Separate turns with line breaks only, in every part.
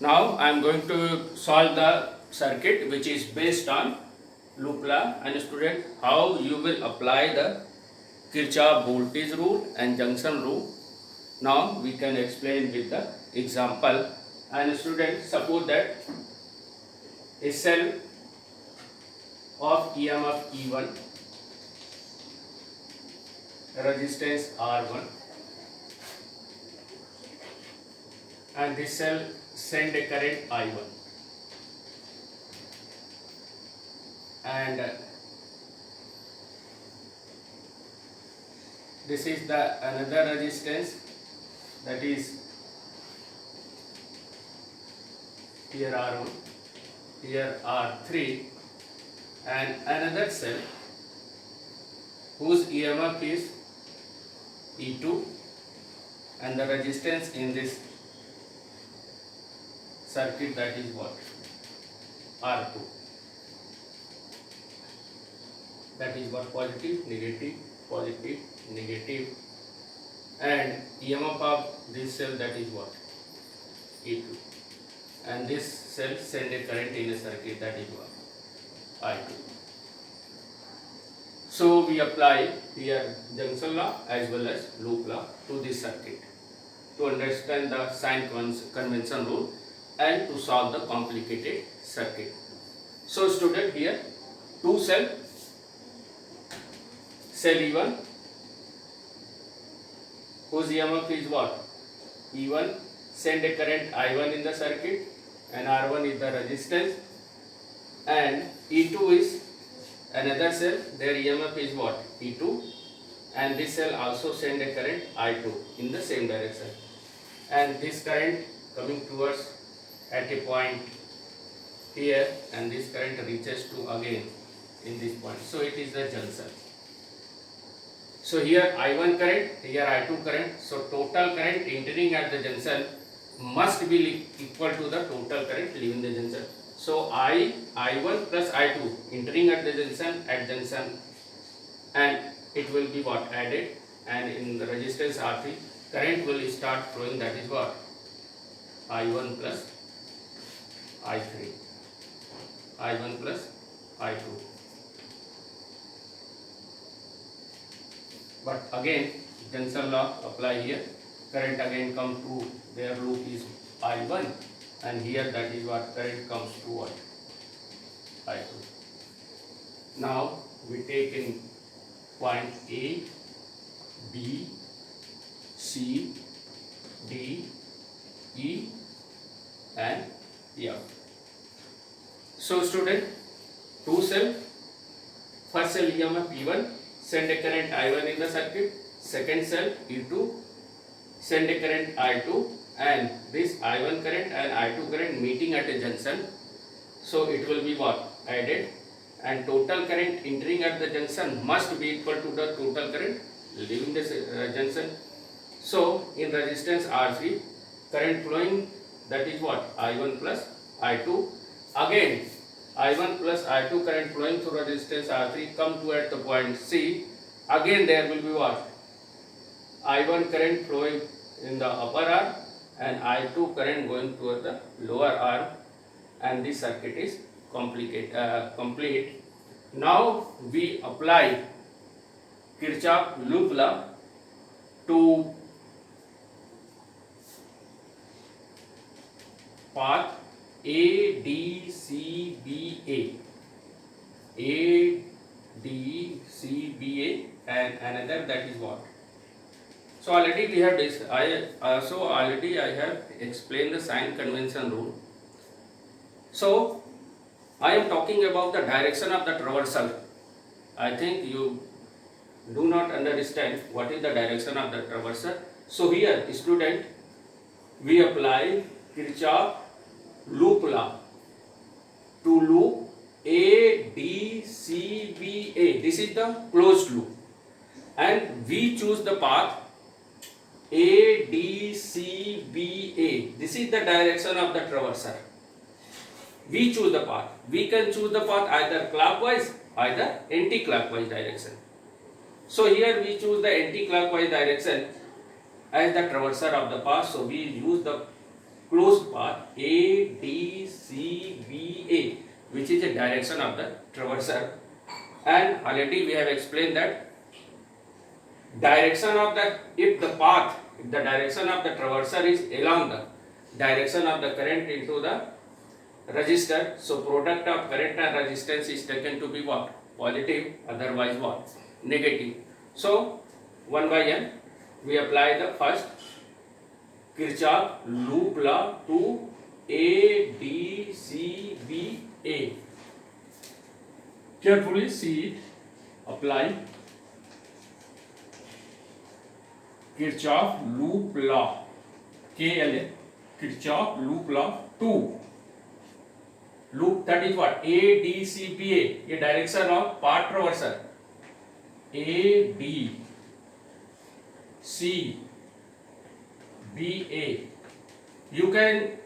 Now I am going to solve the circuit which is based on loop law. And student, how you will apply the Kirchhoff voltage rule and junction rule. Now we can explain with the example. And student, suppose that a cell of EMF E1, resistance R1, and this cell send a current I1, and this is the another resistance, that is here R1, here R3, and another cell whose EMF is E2, and the resistance in this circuit, that is what? R2. That is what? Positive, negative, and EMF of this cell, that is what? E2. And this cell send a current in a circuit, that is what? I2. So we apply here junction law as well as loop law to this circuit to understand the sign convention rule and to solve the complicated circuit. So student, here two cell E1 whose EMF is what? E1 send a current I1 in the circuit, and R1 is the resistance, and E2 is another cell, their EMF is what? E2, and this cell also send a current I2 in the same direction, and this current coming towards at a point here, and this current reaches to again in this point. So it is the junction. So here I1 current, here I2 current. So total current entering at the junction must be equal to the total current leaving the junction. So I1 plus I2 entering at the junction, and it will be what? Added, and in the resistance R3 current will start flowing, that is what? I1 plus I3, I1 plus I2. But again junction law apply here, current again come to their loop is I1, and here that is what? Current comes to what? I2. Now we take in point A, B, C, D, E and F. So student, two cell, first cell EMF E1 send a current I1 in the circuit, second cell E2 send a current I2, and this I1 current and I2 current meeting at a junction. So it will be what? Added, and total current entering at the junction must be equal to the total current leaving the junction. So in resistance R3 current flowing, that is what? I1 plus I2. Again I1 plus I2 current flowing through resistance R3 come to at the point C. Again there will be what? I1 current flowing in the upper arm and I2 current going toward the lower arm, and this circuit is complete. Now we apply Kirchhoff loop law to path A, D, C, B, A, D, C, B, A, and another, that is what? So already we have I have explained the sign convention rule. So I am talking about the direction of the traversal. I think you do not understand what is the direction of the traversal. So here student, we apply Kirchhoff loop law to loop A, D, C, B, A. This is the closed loop, and we choose the path A, D, C, B, A. This is the direction of the traversal. We choose the path. We can choose the path either clockwise, either anti-clockwise direction. So here we choose the anti-clockwise direction as the traversal of the path. So we use the closed path ADCBA, which is the direction of the traverser. And already we have explained that direction of the, if the direction of the traverser is along the direction of the current into the resistor, so product of current and resistance is taken to be what? Positive, otherwise what? Negative. So one by one we apply the first Kirchhoff loop law to ADCBA. Carefully see it. Apply Kirchhoff loop law, KLA, Kirchhoff loop law 2. Loop, that is what? ADCBA, ये direction of path traverser. ADCBA. You can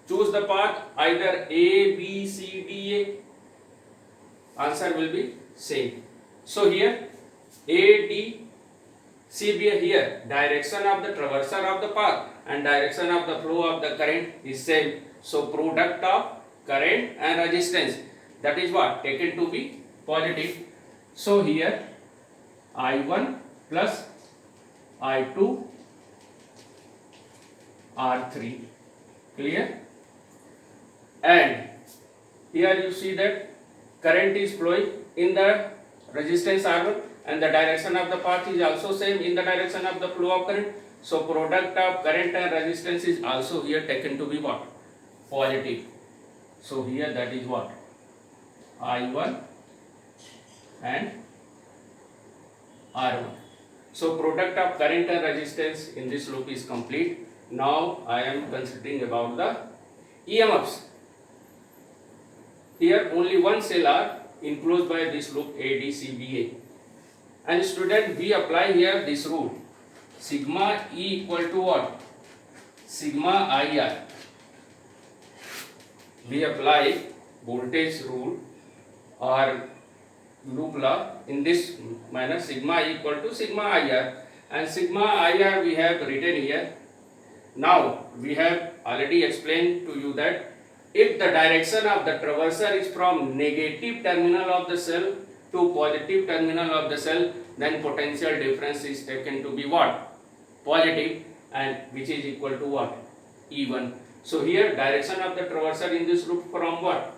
choose the path either A, B, C, D, A. Answer will be same. So here ADCBA, here direction of the traverser of the path and direction of the flow of the current is same. So product of current and resistance, that is what? Taken to be positive. So here I1 plus I2 R3. Clear? And here you see that current is flowing in the resistance R1 and the direction of the path is also same in the direction of the flow of current. So product of current and resistance is also here taken to be what? Positive. So here that is what? I1 and R1. So product of current and resistance in this loop is complete. Now I am considering about the EMFs. Here only one cell are enclosed by this loop ADCBA. And student, we apply here this rule. Sigma E equal to what? Sigma IR. We apply voltage rule or loop law in this manner. Sigma equal to sigma IR, and sigma IR we have written here. Now we have already explained to you that if the direction of the traverser is from negative terminal of the cell to positive terminal of the cell, then potential difference is taken to be what? Positive, and which is equal to what? E1. So here direction of the traverser in this loop from what?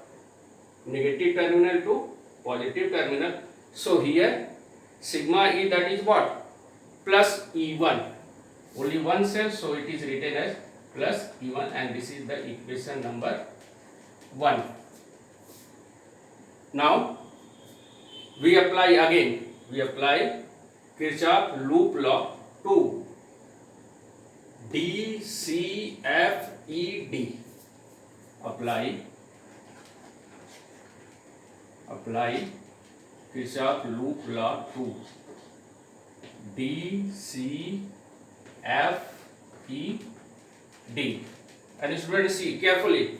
Negative terminal to positive terminal. So here sigma E, that is what? Plus E1. Only one cell, so it is written as plus E1, and this is the equation number 1. Now we apply again. We apply Kirchhoff loop law to DCFED. Apply Kirchhoff loop law to DCFED. And students, see carefully.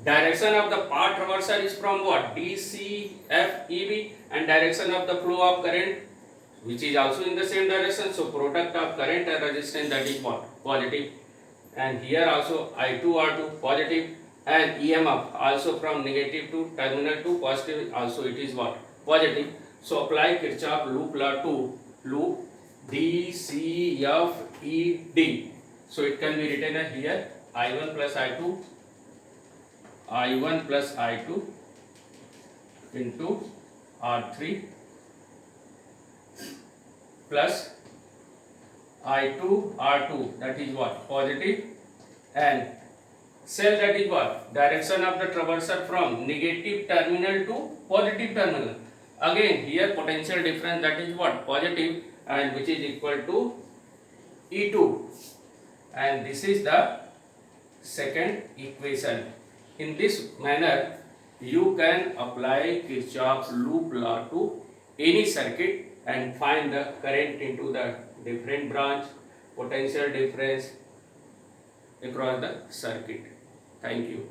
Direction of the path traverser is from what? DCFEB, and direction of the flow of current, which is also in the same direction. So product of current and resistance, that is what? Positive. And here also I2 R2 positive, and EMF also from negative to terminal to positive, also it is what? Positive. So apply Kirchhoff loop law to loop DCFED. So it can be written as here I1 plus I2 into R3 plus I2 R2, that is what? Positive, and cell, that is what? Direction of the traverser from negative terminal to positive terminal. Again here potential difference, that is what? Positive, and which is equal to E2, and this is the second equation. In this manner you can apply Kirchhoff's loop law to any circuit and find the current into the different branch, potential difference across the circuit. Thank you.